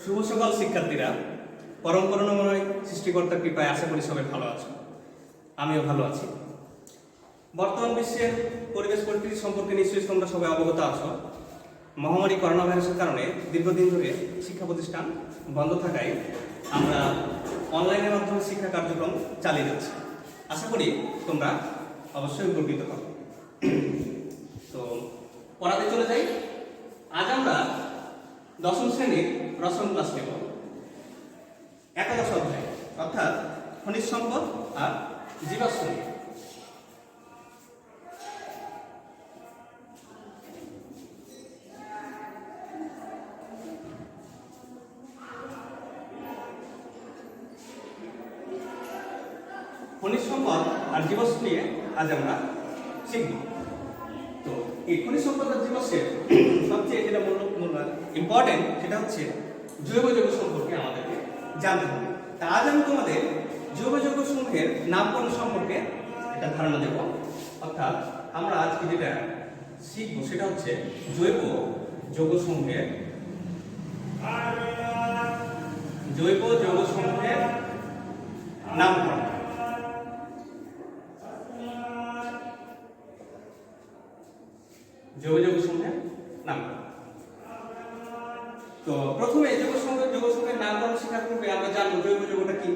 শুভ সকাল শিক্ষার্থীরা। পরম করুণাময় সৃষ্টিকর্তার কৃপায় আশা করি সবাই ভালো আছো, আমিও ভালো আছি। বর্তমান বিশ্বের পরিবেশ পরিস্থিতি সম্পর্কে নিশ্চয়ই তোমরা সবাই অবগত আছো। মহামারী করোনা ভাইরাসের কারণে দীর্ঘদিন ধরে শিক্ষা প্রতিষ্ঠান বন্ধ থাকায় আমরা অনলাইনের মাধ্যমে শিক্ষা কার্যক্রম চালিয়ে যাচ্ছি। আশা করি তোমরা অবশ্যই উপকৃত হবে। তো পড়াতে চলে যাই। আজ আমরা দশম শ্রেণীর রসম ক্লাস নেব, একাদশ অধ্যায় অর্থাৎ খনিজ সম্পদ আর জীবাশ্ম। খনিজ সম্পদ আর জীবাশ্ম নিয়ে আজ আমরা শিখব। তো এই খনিজ সম্পদ আর জীবাশ্মের সবচেয়ে যেটা ইম্পর্টেন্ট সেটা হচ্ছে জৈব যৌগ সম্পর্কে আমাদেরকে জানতে হবে। তা আজ আমি তোমাদের জৈব যৌগ সমূহের নামকরণ সম্পর্কে একটা ধারণা দেব। অর্থাৎ আমরা আজকে যেটা শিখবো সেটা হচ্ছে জৈব যৌগ সমূহের নামকরণ। জৈব যৌগ সমূহের নামকরণ। তো প্রথমে যৌগ সমূহের নামকরণ শেখার পূর্বে আমরা জানবো জৈব যৌগটা কি।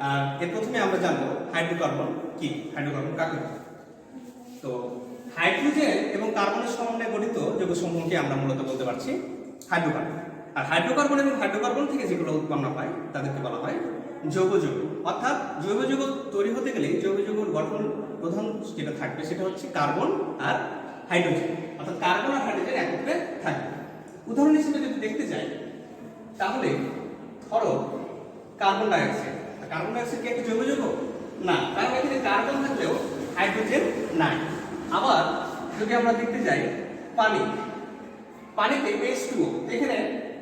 আর এর প্রথমে আমরা জানবো হাইড্রোকার্বন কি, হাইড্রোকার্বন কাকে বলে। তো হাইড্রোজেন এবং কার্বনের সমন্বয়ে গঠিত যৌগ সমূহকে আমরা মূলত বলতে পারছি হাইড্রোকার্বন। আর হাইড্রোকার্বন এবং হাইড্রোকার্বন থেকে যেগুলো উৎপন্ন হয় তাদেরকে বলা হয় জৈব যৌগ। অর্থাৎ জৈব যৌগ তৈরি হতে গেলে জৈব যৌগের গঠন প্রধান যেটা থাকবে সেটা হচ্ছে কার্বন আর হাইড্রোজেন। অর্থাৎ কার্বন আর হাইড্রোজেন একত্রে থাকবে। উদাহরণ হিসেবে যদি দেখতে যাই তাহলে ধরো কার্বন ডাইঅক্সাইড। কার্বন ডাইঅক্সাইড কি একটা জৈব যৌগ? না, কারণ এখানে কার্বন থাকলেও হাইড্রোজেন নাই। আবার যদি আমরা দেখতে যাই পানিতে H2O, এখানে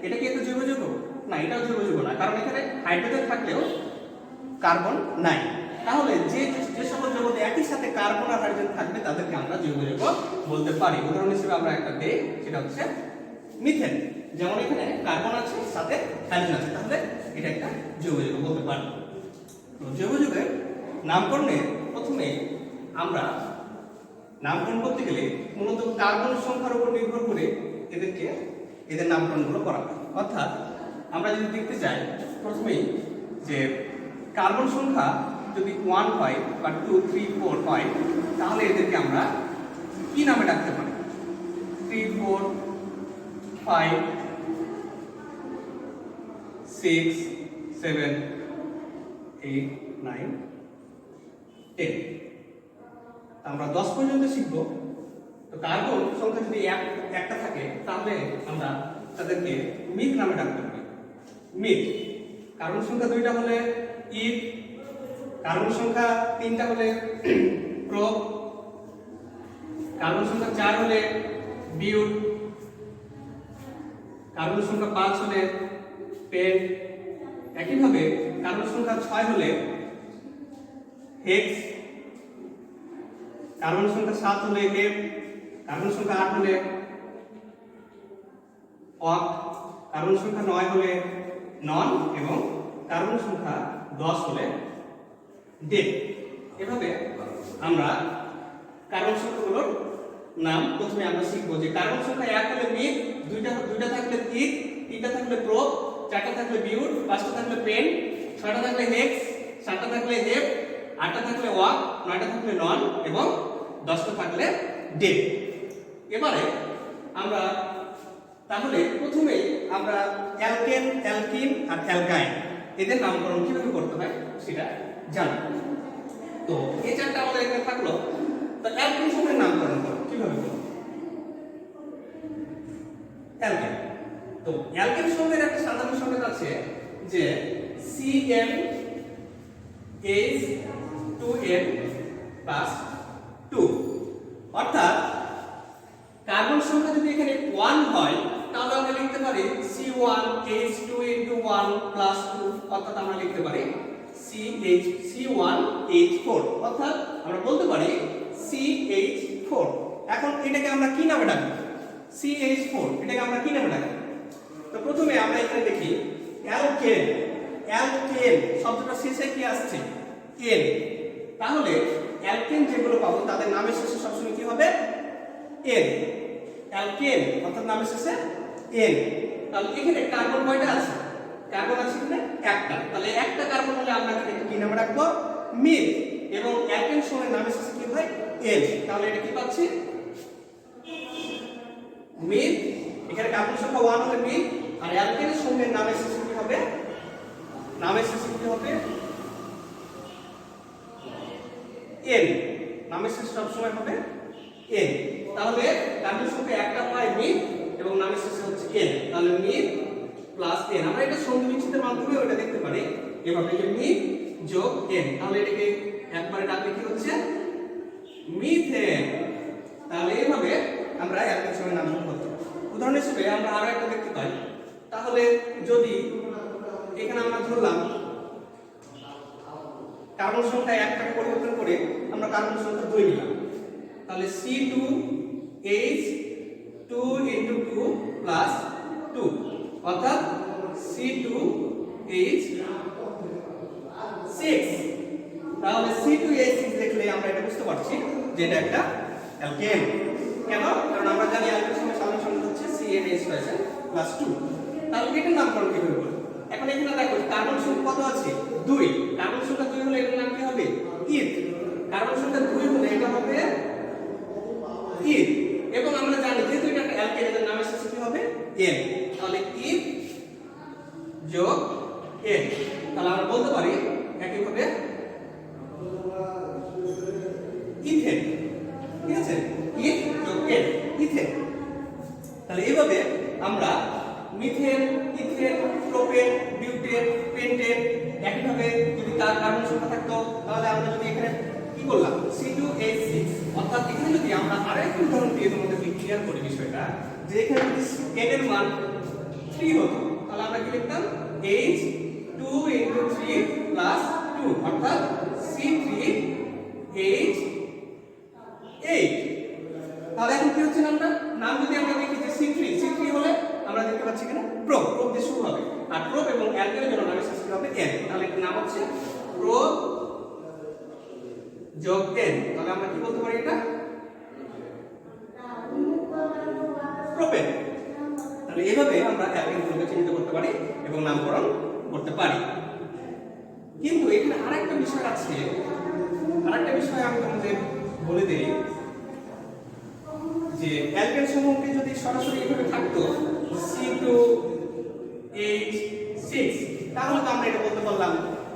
এটা কি একটা জৈব যৌগ? না, এটাও জৈব যৌগ না, কারণ এখানে হাইড্রোজেন থাকলেও কার্বন নাই। তাহলে যে সকল যৌগতে একই সাথে কার্বন আর হাইড্রোজেন থাকবে তাদেরকে আমরা জৈব যৌগ বলতে পারি। উদাহরণ হিসেবে আমরা একটা দেই, সেটা হচ্ছে মিথেন। যেমন এখানে কার্বন আছে সাথে হাইড্রোজেন আছে, তাহলে এটা একটা জৈব যৌগ বলতে পারি। তো জৈব যৌগের নামকরণে প্রথমে আমরা নামকরণ করতে গেলে মূলত কার্বনের সংখ্যার উপর নির্ভর করে এদের নামকরণগুলো করা হয়। অর্থাৎ আমরা যদি দেখতে চাই প্রথমেই যে কার্বন সংখ্যা যদি 1 হয় বা 2, 3, 4 হয় তাহলে এদেরকে আমরা কি নামে ডাকতে পারি? 3, 4, 5, 6, 7, 8, 9, 10। আমরা 10 পর্যন্ত শিখব। তো কার্বন সংখ্যা যদি একটা থাকে তাহলে আমরা তাদেরকে মিথ নামে ডাকতে পারি। মিথ। কার্বন সংখ্যা 2টা হলে ইথ, কার্বন সংখ্যা 3টা হলে প্রোপ, কার্বন সংখ্যা 4 হলে বিউট, কার্বন সংখ্যা 5 হলে পেন্ট। একইভাবে কার্বন সংখ্যা 6 হলে হেক্স, কার্বন সংখ্যা 7 হলে হেপ, কার্বন সংখ্যা 8 হলে অক, কার্বন সংখ্যা 9 হলে নন এবং কার্বন সংখ্যা 10 হলে ডেট। এভাবে আমরা কার্বন সংখ্যাগুলোর নাম প্রথমে আমরা শিখবো। যে কার্বন সংখ্যা 1 হলে মিথ, 2টা থাকলে ইথ, 3টা থাকলে প্রোপ, 4টা থাকলে বিউট, 5টা থাকলে পেন, 6টা থাকলে হেক্স, 7টা থাকলে হেপ, 8টা থাকলে ওয়াক, 9টা থাকলে নন এবং 10টা থাকলে ডেট। এবারে আমরা তাহলে প্রথমেই আমরা অ্যালকেন, অ্যালকিন আর অ্যালকাইন এদের নামকরণ কিভাবে করতে হয় সেটা জানব। তো এই চারটা আমাদের এখানে থাকলো। তো অ্যালকিন সমূহের নামকরণ করব কিভাবে করব? অ্যালকেন। তো অ্যালকেন সমূহের একটা সাধারণ সংকেত আছে যে CmH2n+2। অর্থাৎ কার্বন সংখ্যা যদি এখানে 1 হয় তাহলে আমরা লিখতে পারি C1H2 × 1 + 2। অর্থাৎ আমরা লিখতে পারি C1H4। অর্থাৎ আমরা বলতে পারি CH4। এখন এটাকে আমরা কি নামে ডাকবো? CH4 এটাকে আমরা কি নামে ডাকবো? তো প্রথমে আমরা আমরা এখানে দেখি অ্যালকেন, অ্যালকেন শব্দটা শেষে কি আসছে? এন। তাহলে অ্যালকেন যেগুলো পাবো তাদের নামের শেষে সবসময় কি হবে? এন। অ্যালকেন অর্থাৎ নামের শেষে এন। তাহলে এখানে কার্বন কয়টা আছে? কার্বন আছে এখানে একটা। তাহলে একটা কার্বন হলে আমরা কি নাম রাখবো? মিথ। এবং অ্যালকেন সময়ের নামের শেষে কি হয়? এন। তাহলে এটা কি পাচ্ছি? মিথ। এখানে কার্বন সংখ্যা 1 হলে মিথ, আর অ্যালকেনের সময়ের নামের শেষে কি হবে? নামের শেষে কি হবে? এন। নামের শেষে সব সময় হবে এন। তাহলে কার্বন সংখ্যা একটা পাই মিথ এবং নামের শেষে হচ্ছে এন। তাহলে মিথ প্লাস এন। আমরা এটা সন্ধি বিচ্ছেদের মাধ্যমে ওটা দেখতে পারি এভাবে যে মিথ যোগ এন। তাহলে এটাকে একবারে ডাকলে কি হচ্ছে? মিথেন। তাহলে এইভাবে আমরা অ্যালকেন সময়ের নামকরণ করতে পারি। উদাহরণ হিসেবে আমরা আরো একটা দেখতে পাই। তাহলে যদি এখানে আমরা ধরলাম কার্বন সংখ্যা একটাকে পরিবর্তন করে আমরা কার্বন সংখ্যা 2 নিলাম, তাহলে C2H2 * 2 + 2 অর্থাৎ C2H6। তাহলে C2H6 দেখলে আমরা এটা বুঝতে পারছি যে এটা একটা অ্যালকেন। কেন? কারণ আমরা জানি অ্যালকেনের সময় সাধারণ সংখ্যা হচ্ছে CnH2 + 2। তাহলে এটার নামকরণ কিভাবে করব? এখন এখানে দেখো কার্বন সংখ্যা কত আছে? 2। কার্বন সংখ্যা 2 হলে এটার নাম কি হবে? ইথ। কার্বন সংখ্যা 2 হলে এটা হবে ইথ। এবং আমরা জানি যেহেতু এটা একটা অ্যালকেন, এর নামের শেষে কি হবে? এন। তাহলে ইথ যোগ এন। তাহলে আমরা বলতে পারি একইভাবে ইথেন। ঠিক আছে? ইথ যোগ এন, ইথেন। তাহলে এইভাবে আমরা methane, ethane, propane, butane, pentane একইভাবে যদি তার কার্বন সংখ্যা থাকতো তাহলে আমরা যদি এখানে কি করলাম? C2H6। অর্থাৎ এখানে যদি আমরা আরেকটা উদাহরণ দিয়ে তোমাদের ক্লিয়ার করি বিষয়টা, যে এখানে যদি n এর মান 3 হতো তাহলে আমরা কি লিখতাম? H2 * 3 + 2 অর্থাৎ C3H8। তাহলে এখন কি হচ্ছে নামটা? নাম যদি আমরা দেখি যে C3 হলে আমরা দেখতে পাচ্ছি কেন? প্রোপ দিয়ে শুরু হবে। আর প্রোপ এবং অ্যালকেনের জন্য নামের শেষে হবে এন। তাহলে এর নাম হচ্ছে প্রোপ যোগ এন। তাহলে আমরা কি বলতে পারি? এটা প্রোপেন। তাহলে এইভাবে আমরা অ্যালকেনগুলোকে চিহ্নিত করতে পারি এবং নামকরণ করতে পারি। কিন্তু এখানে আরেকটা বিষয় আছে, আরেকটা বিষয় আমি তোমাদের বলে দেই যে অ্যালকেন সমূহকে যদি সরাসরি এইভাবে থাকতো C2H6 তাহলে তো আমরা এটা বলতে পারলাম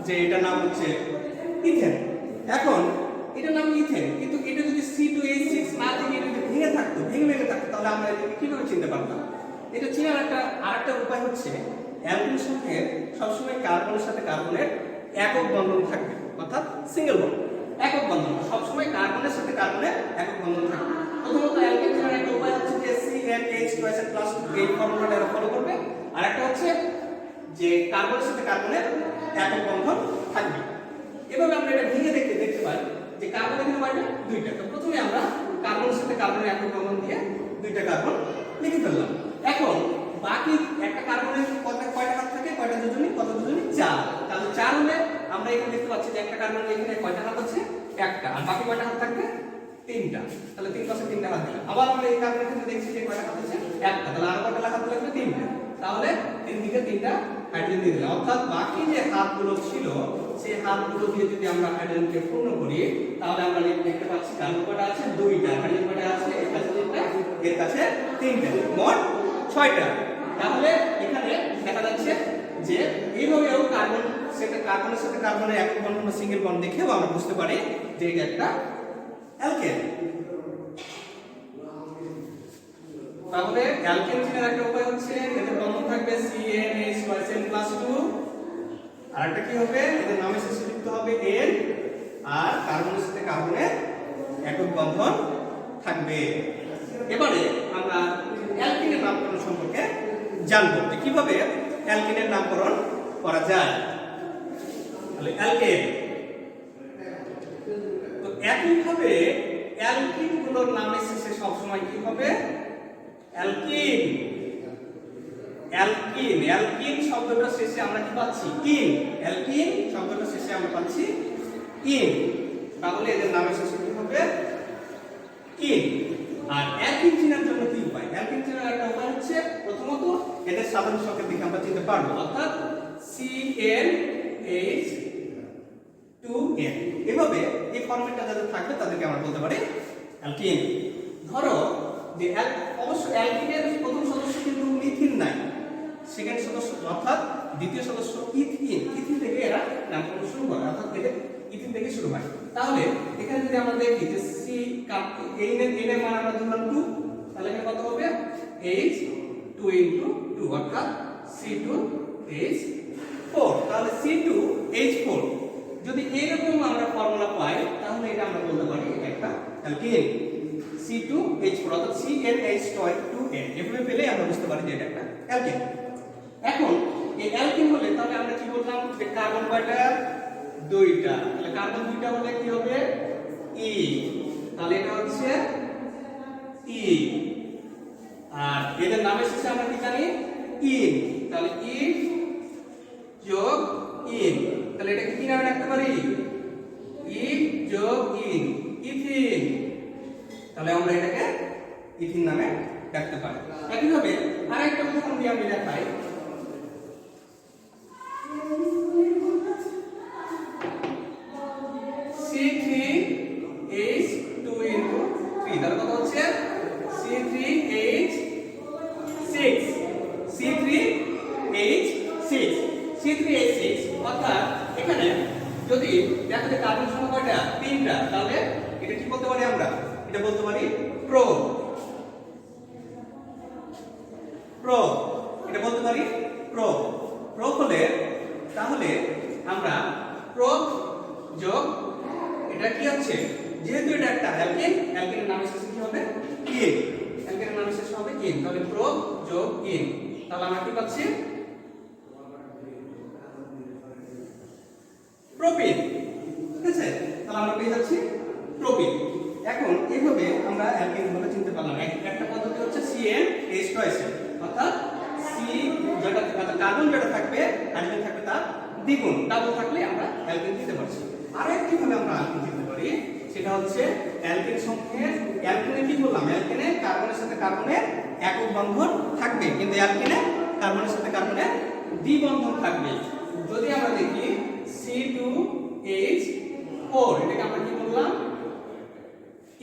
যে এটার নাম হচ্ছে ইথেন। এখন এটার নাম ইথেন, কিন্তু এটা যদি C2H6 না থেকে এটা যদি ভেঙে থাকতো তাহলে আমরা এটাকে কিভাবে চিনতে পারতাম? এটা চেনার আরেকটা উপায় হচ্ছে অ্যালকেন সমূহের সবসময় কার্বনের সাথে কার্বনের একক বন্ধন থাকবে, অর্থাৎ সিঙ্গেল বন্ড। একক বন্ধন সবসময় কার্বনের সাথে কার্বনের একক বন্ধন থাকবে। প্রথমত অ্যালকেন চেনার একটা উপায় হচ্ছে যে CnH2 + 2 এই ফর্মুলাটা ফলো করবে। আর একটা হচ্ছে যে কার্বনের সাথে কার্বনের একক বন্ধন থাকবে। এভাবে আমরা এটা ভেঙে দেখতে পাই যে কার্বন এখানে কয়টা? 2টা। তো প্রথমে আমরা কার্বনের সাথে কার্বনের একক বন্ধন দিয়ে 2টা কার্বন লিখে ফেললাম। এখন বাকি একটা কার্বনের কয়টা হাত থাকে? কয়টা যোজনী? কত যোজনী? 4। তাহলে 4 হলে আমরা এখানে দেখতে পাচ্ছি যে একটা কার্বনের এখানে কয়টা হাত আছে? একটা। আর বাকি কয়টা হাত থাকবে? 3টা। তাহলে 3 পাশে 3টা হাত দিলাম। আবার আমরা এই কার্বনের ক্ষেত্রে দেখছি যে কয়টা হাত আছে? একটা। তাহলে আর কয়টা হাত লাগবে? 3টা। তাহলে তিন দিকে 3টা হাইড্রোজেন দিয়ে দিলাম। অর্থাৎ বাকি যে হাতগুলো ছিল সেই হাতগুলো দিয়ে যদি আমরা হাইড্রোজেনকে পূর্ণ করি তাহলে আমরা দেখতে পাচ্ছি কার্বন কয়টা আছে? 2টা। হাইড্রোজেন কয়টা আছে? এর কাছে 3টা, এর কাছে 3টা, মোট 6টা। তাহলে এখানে দেখা যাচ্ছে যে এইভাবেও কার্বনের সাথে কার্বনের একক বন্ধন বা সিঙ্গেল বন্ড দেখেও আমরা বুঝতে পারি যে এটা একটা অ্যালকেন। তাহলে অ্যালকেন চেনার একটা উপায় হচ্ছে এদের বন্ধন থাকবে CnH2 + 2। আর একটা কি হবে? এদের নামের শেষে যুক্ত হবে n, আর কার্বনের সাথে কার্বনের একক বন্ধন থাকবে। এবারে আমরা অ্যালকিনের নামকরণ সম্পর্কে জানবো যে কিভাবে অ্যালকিনের নামকরণ করা যায়। তাহলে অ্যালকেন, তো একইভাবে অ্যালকিনগুলোর নামের শেষে সবসময় কি হবে? অ্যালকিন। অ্যালকিন, অ্যালকিন শব্দটা শেষে আমরা কি পাচ্ছি? ইন। অ্যালকিন শব্দটা শেষে আমরা পাচ্ছি ইন। তাহলে এদের নামের শেষে কি হবে? ইন। আর অ্যালকিন চেনার জন্য কি উপায়? অ্যালকিন চেনার একটা উপায় হচ্ছে প্রথমত এদের সাধারণ সংকেত দেখে আমরা চিনতে পারবো, অর্থাৎ CN2N। এভাবে এই ফরম্যাটটা যাদের থাকবে তাদেরকে আমরা বলতে পারি অ্যালকিন। ধরো যে অবশ্য অ্যালকিনের প্রথম সদস্য কিন্তু মিথিন নাই, সেকেন্ড সদস্য অর্থাৎ দ্বিতীয় সদস্য ইথিন। ইথিন থেকে এরা নামকরণ শুরু করে, অর্থাৎ এদের ইথিন থেকে শুরু হয়। তাহলে এখানে যদি আমরা দেখি যে সি এর মান আমরা ধরলাম 2, তাহলে এখানে কত হবে? H2 * 2 অর্থাৎ C2H4। তাহলে C2H4 যদি এরকম আমরা ফর্মুলা পাই তাহলে এটা আমরা বলতে পারি এটা একটা অ্যালকিন। C2H4 অর্থাৎ CnH2n এভাবে পেলে আমরা বুঝতে পারি যে এটা একটা অ্যালকিন। এখন এই অ্যালকিন হলে তাহলে আমরা কি বললাম যে কার্বন কয়টা? 2টা। তাহলে কার্বন 2টা হলে কি হবে? E। তাহলে এটা হচ্ছে E। আর এদের নামের শেষে আমরা কি জানি? ইন। তাহলে ই যোগ ইন। তাহলে এটাকে কি নামে রাখতে পারি? ই যোগ ইন, ইথিন। তাহলে আমরা এটাকে ইথিন নামে রাখতে পারি। একইভাবে আরেকটা উদাহরণ দিয়ে আমি দেখাই। C3H2 * 3 তাহলে কত হচ্ছে? C3H6 অর্থাৎ এখানে যদি দেখো যে কার্বন সংখ্যা কয়টা? 3টা, তাহলে এটা কি বলতে পারি আমরা? এটা বলতে পারি প্রো। এটা বলতে পারি প্রো। হলে তাহলে আমরা প্রো যোগ এটা কি হচ্ছে? যেহেতু এটা একটা অ্যালকিন, অ্যালকিনের নামের শেষে কি হবে? ইন। অ্যালকিনের নামের শেষে হবে ইন। তাহলে প্রো যোগ ইন। তাহলে আমরা কি পাচ্ছি? প্রোপিন। ঠিক আছে? তাহলে আমরা পেয়ে যাচ্ছি প্রোপিন। এখন এইভাবে আমরা অ্যালকিন গুলো চিনতে পারলাম। একটা পদ্ধতি হচ্ছে CnH2 অর্থাৎ সি যেটা কার্বন যেটা থাকবে হাইড্রোজেন থাকবে তার দ্বিগুণ, ডাবল থাকলে আমরা অ্যালকিন দিতে পারছি। আরেকটি ভাবে আমরা অ্যালকিন দিতে পারি, সেটা হচ্ছে অ্যালকিন সংকেত। অ্যালকিনে কি বললাম? অ্যালকিনে কার্বনের সাথে কার্বনের একক বন্ধন থাকবে, কিন্তু অ্যালকিনে কার্বনের সাথে কার্বনের দ্বিবন্ধন থাকবে। যদি আমরা দেখি C2H4 এটাকে আমরা কি বললাম?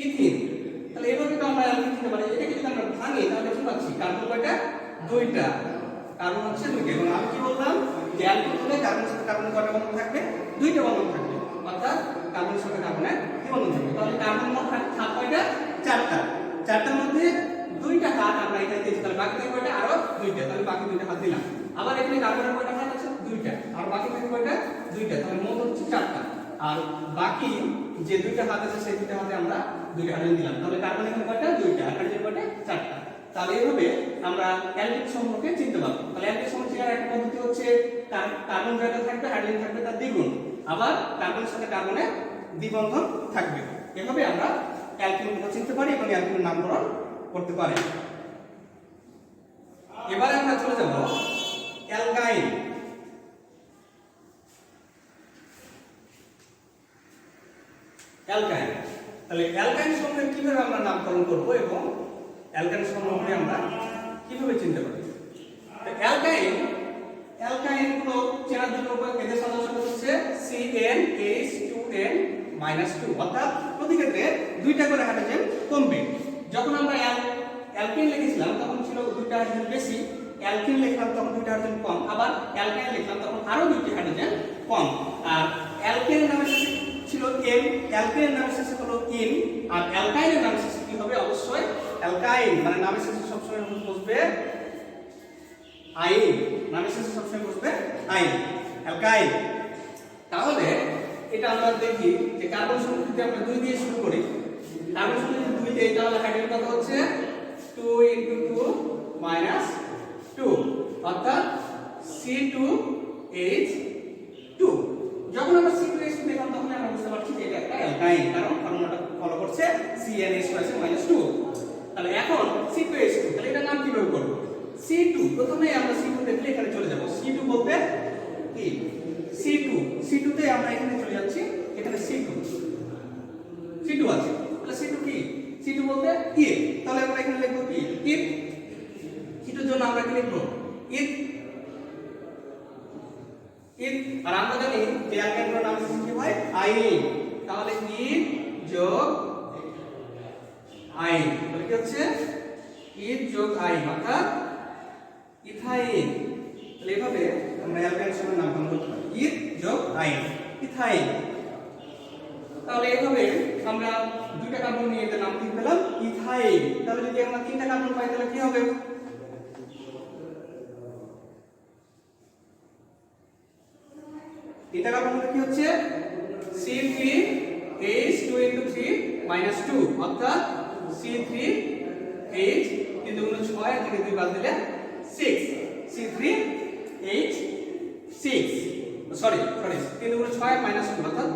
ইথিন। তাহলে এভাবে তো আমরা অ্যালকিন দিতে পারি। এটাকে যদি আমরা ভাঙি তাহলে কি পাচ্ছি? কার্বন কয়টা? 2টা। কার্বন হচ্ছে 2টা। এবং আমি কি বললাম যে অ্যালকিন হলে কার্বনের সাথে কার্বনের কয়টা বন্ধন থাকবে? 2টা বন্ধন থাকবে, অর্থাৎ কার্বনের সাথে কার্বনের কি বন্ধন থাকবে? তাহলে কার্বন মোট হাত কয়টা? 4টা। 4টার মধ্যে 2টা হাত আমরা এখানে দিয়েছি, তাহলে বাকি থাকে কয়টা? আরো 2টা। তাহলে বাকি 2টা হাত দিলাম। আবার এখানে কার্বনের কয়টা হাত আছে? 2টা। আর বাকি থাকে কয়টা? 2টা। তাহলে মোট হচ্ছে 4টা। আর বাকি যে 2টা হাত আছে সেই 2টা হাতে আমরা 2টা হাইড্রোজেন দিলাম। তাহলে কার্বন এখানে কয়টা? 2টা। আর হাইড্রোজেন কয়টা? 4টা। তাহলে এইভাবে আমরা অ্যালকিন সমূহকে চিনতে পারবো। তাহলে অ্যালকিন সমূহ চেনার একটা পদ্ধতি হচ্ছে কার্বন যেটা থাকবে হাইড্রোজেন থাকবে তার দ্বিগুণ, আবার কার্বনের সাথে কার্বনের দ্বিবন্ধন থাকবে। এভাবে আমরা অ্যালকিনকে চিনতে পারি এবং অ্যালকিনের নামকরণ করতে পারি। এবারে আমরা চলে যাব অ্যালকাইন। অ্যালকাইন। তাহলে অ্যালকাইন সমূহের কিভাবে আমরা নামকরণ করব এবং অ্যালকাইন সমূহকে আমরা কিভাবে চিনতে পারি? অ্যালকাইন গুলো চেনার জন্য এদের সাধারণ সংকেত হচ্ছে CnH2n-2 অর্থাৎ প্রতি ক্ষেত্রে 2টা করে হাইড্রোজেন কমবে। যখন আমরা অ্যালকিন লিখেছিলাম তখন ছিল 2টা হাইড্রোজেন বেশি, অ্যালকিন লিখলাম তখন 2টা হাইড্রোজেন কম, আবার অ্যালকাইন লিখলাম তখন আরো 2টি হাইড্রোজেন কম। আর অ্যালকেনের নামের শেষে ছিল m, অ্যালকেনের নামের শেষে হলো ইন, আর অ্যালকাইনের নামের শেষে কি হবে? অবশ্যই অ্যালকাইন, মানে নামের শেষে সবসময় বসবে আইন। নামের শেষে সবসময় বসবে আইন, অ্যালকাইন। তাহলে এটা আমরা দেখি যে কার্বন সংখ্যা যদি আমরা 2 দিয়ে শুরু করি, কার্বন সংখ্যা যদি 2 দেই তাহলে হাইড্রোজেন কত হচ্ছে? 2 * 2 - 2 অর্থাৎ C2H2। যখন আমরা C2H2 দেখলাম তখন আমরা বুঝতে পারছি যে এটা একটা অ্যালকাইন, কারণ ফর্মুলাটা ফলো করছে CnH2 - 2। তাহলে এখন C2H2, তাহলে এটা নাম কিভাবে করব? C2 প্রথমে আমরা C2 দেখলে এখানে চলে যাব C2 বলতে কি C2 তে আমরা এখানে চলে যাচ্ছি এখানে C2 আছে তাহলে C2 কি C2 বলতে if তাহলে আমরা এখানে লিখব কি if C2 এর জন্য আমরা কি লিখব if আর আমরা জানি যে অ্যালকাইনের নাম কি হয় আইন তাহলে if যোগ আইন তাহলে কি হচ্ছে if যোগ আইন অর্থাৎ ইথাইন তাহলে এভাবে আমরা অ্যালকাইনের সঙ্গে নামকরণ করতে পারি if যোগ আইন ইথাইন তাহলে এভাবে আমরা দুইটা কার্বন নিয়ে এর নাম কি পেলাম ইথাইন তাহলে যদি আমরা তিনটা কার্বন পাই তাহলে কি হবে তিনটা কার্বন হলে কি হচ্ছে C3H2 × 3 - 2 অর্থাৎ C3H 3 × 6 থেকে 2 বাদ দিলে 6 C3H6 সরি 3 × 6 - 2 অর্থাৎ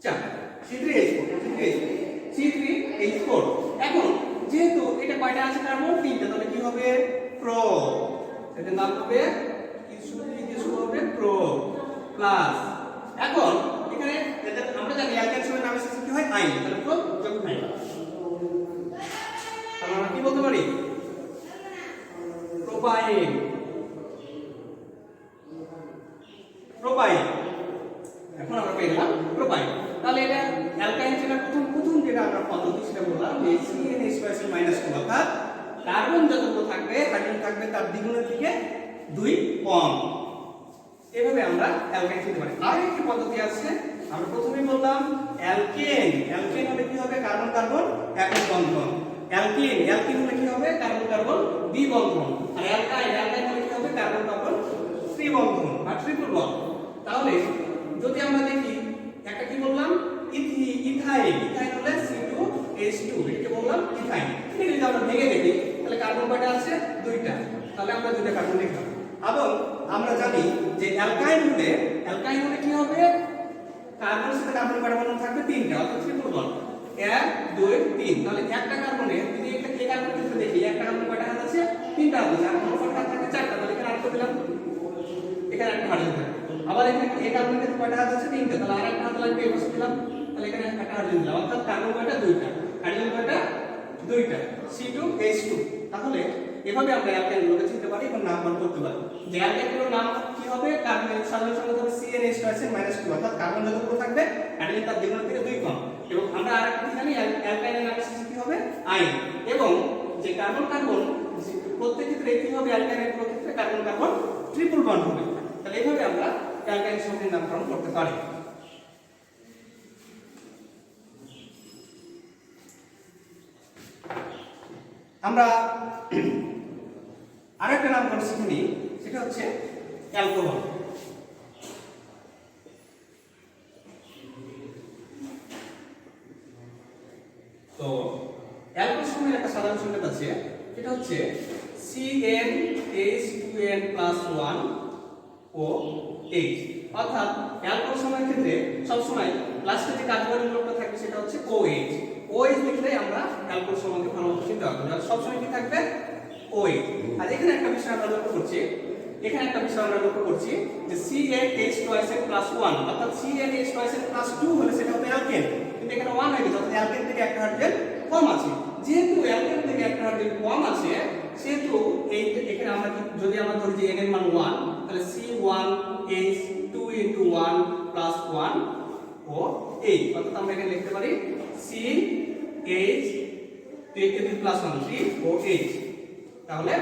4 C3H4 এখন যেহেতু এটা কয়টা আছে কার্বন তিনটা তাহলে কি হবে প্রো এটার নাম হবে কি শুরু হবে প্রো প্লাস এখন এখানে আমরা জানি অ্যালকাইন সময়ের নাম শেষে কি হয় আইন তাহলে প্রো যোগ আইন তাহলে আমরা কি বলতে পারি প্রোপাইন এখন আমরা পেয়ে গেলাম প্রোপাইন তাহলে এটা অ্যালকাইন চেনার প্রথম যেটা আমরা পদ্ধতি সেটা বললাম যে CnH2 - 2 অর্থাৎ কার্বন যতগুলো থাকবে হাইড্রোজেন থাকবে তার দ্বিগুণের থেকে 2 কম এভাবে আমরা অ্যালকাইন চিনতে পারি আরেকটি পদ্ধতি আছে আমরা প্রথমেই বললাম অ্যালকেন হলে কি হবে কার্বন কার্বন একক বন্ধন অ্যালকিন হলে কি হবে কার্বন কার্বন দ্বি বন্ধন আর অ্যালকাইন হলে কি হবে কার্বন কার্বন ত্রি বন্ধন বা ট্রিপল বন্ড তাহলে যদি আমরা দেখি একটা কি বললাম ইথাইন হলে C2H2 এটাকে বললাম ইথাইন এটা যদি আমরা ভেঙে দেখি তাহলে কার্বন কয়টা আছে দুইটা তাহলে আমরা দুইটা কার্বন লিখলাম এবং আমরা জানি যে অ্যালকাইন হলে কি হবে কার্বনের সাথে কার্বন পারমাণু থাকবে তিনটা অর্থাৎ ট্রিপল বন্ড 1 2 3 তাহলে একটা কার্বনে যদি একটা কে কার্বন ক্ষেত্রে দেখি একটা কার্বন কয়টা হাত আছে তিনটা হাত আছে আর মোট কয়টা থাকে চারটা তাহলে এখানে আরেকটা দিলাম এখানে একটা হাইড্রোজেন থাকে আবার এখানে এই কার্বনের ক্ষেত্রে কয়টা হাত আছে তিনটা তাহলে আরেকটা হাত লাগবে এই পাশে দিলাম তাহলে এখানে একটা হাইড্রোজেন দিলাম অর্থাৎ কার্বন কয়টা দুইটা হাইড্রোজেন কয়টা দুইটা C2H2 তাহলে এভাবে আমরা অ্যালকাইনগুলোকে চিনতে পারি এবং নামকরণ করতে পারি যে অ্যালকাইনগুলোর নাম কি হবে কার্বনের সাধারণ সংখ্যা হবে CnH2 - 2 অর্থাৎ কার্বন যতগুলো থাকবে হাইড্রোজেন তার দ্বিগুণের থেকে 2 কম এবং আমরা আরেকটা জানি অ্যালকাইনের নাম শেষে কি হবে আইন এবং যে কার্বন প্রত্যেক ক্ষেত্রে কি হবে অ্যালকাইনের ক্ষেত্রে কার্বন কার্বন ট্রিপল বন্ড হবে তাহলে এইভাবে আমরা অ্যালকাইন সমূহের নামকরণ করতে পারি আমরা আরেকটা নামকরণ শিখে নিই সেটা হচ্ছে অ্যালকোহল তো অ্যালকোহল সময়ের একটা সাধারণ সংকেত আছে এটা হচ্ছে CnH2n+1 ও H অর্থাৎ অ্যালকোহল সময়ের ক্ষেত্রে সব সময় লাস্টে যে কার্বনের গ্রুপটা থাকবে সেটা হচ্ছে OH লিখলে আমরা অ্যালকোহল সময়কে ভালোভাবে চিনতে পারবো আর সব সময় কি থাকবে OH আর এখানে একটা বিষয় আমরা লক্ষ্য করছি যে CnH2n+1 অর্থাৎ CnH2n+2 হলে সেটা হবে অ্যালকেন কিন্তু এখানে 1 হয়ে গেছে অর্থাৎ অ্যালকেন থেকে একটা হাইড্রোজেন কম আছে যেহেতু অ্যালকেন থেকে একটা হাইড্রোজেন কম আছে সেহেতু এখানে আমরা যদি আমরা ধরি যে n এর মান 1 তাহলে C1H2 × 1 + 1 ও H অর্থাৎ আমরা এখানে লিখতে পারি CH 2 + 1 3 ও H তাহলে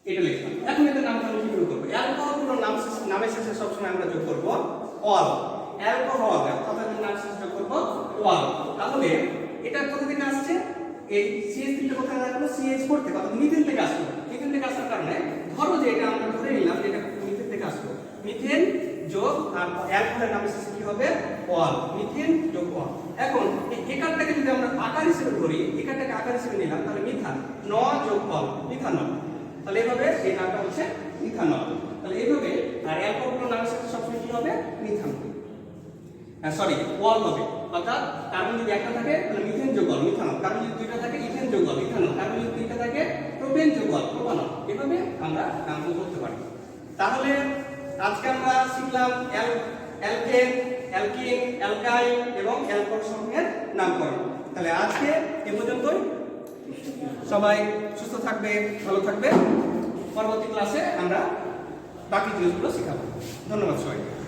এটা লিখলাম এখন এর নামকরণ কিভাবে করব অ্যালকোহলগুলোর নামের শেষে সব সময় আমরা যোগ করব অল অ্যালকোহল অর্থাৎ এর নাম শেষে যোগ করব অল তাহলে এটা কোথা থেকে আসছে এই CH থেকে কোথায় আসলো CH4 থেকে অর্থাৎ মিথেন থেকে আসলো মিথেন থেকে আসার কারণে ধরো যে এটা আমরা ধরে নিলাম যে এটা মিথেন থেকে আসলো মিথেন যোগ আর অ্যালকোহলের নামের শেষে কি হবে অল মিথেন যোগ অল এখন এই একারটাকে যদি আমরা আকার হিসেবে ধরি একারটাকে আকার হিসেবে নিলাম তাহলে মিথান ন যোগ অল মিথানল তাহলে এইভাবে এই নামটা হচ্ছে মিথানল তাহলে এইভাবে আর অ্যালকোহলের নামের সাথে সবসময় কি হবে মিথানল সরি অল হবে অর্থাৎ কার্বন যদি একটা থাকে তাহলে মিথেন যোগ অল মিথানল কার্বন যদি দুইটা থাকে ইথেন যোগ অল ইথানল কার্বন যদি তিনটা থাকে প্রোপেন যৌগ প্রোপানল, এভাবে আমরা নামকরণ করতে পারি। তাহলে আজকে আমরা শিখলাম অ্যালকেন, অ্যালকিন, অ্যালকাইল এবং অ্যালকোহল সমূহের নামকরণ। তাহলে আজকে এ পর্যন্তই। সবাই সুস্থ থাকবে, ভালো থাকবে। পরবর্তী ক্লাসে আমরা বাকি জিনিসগুলো শেখাবো। ধন্যবাদ সবাইকে।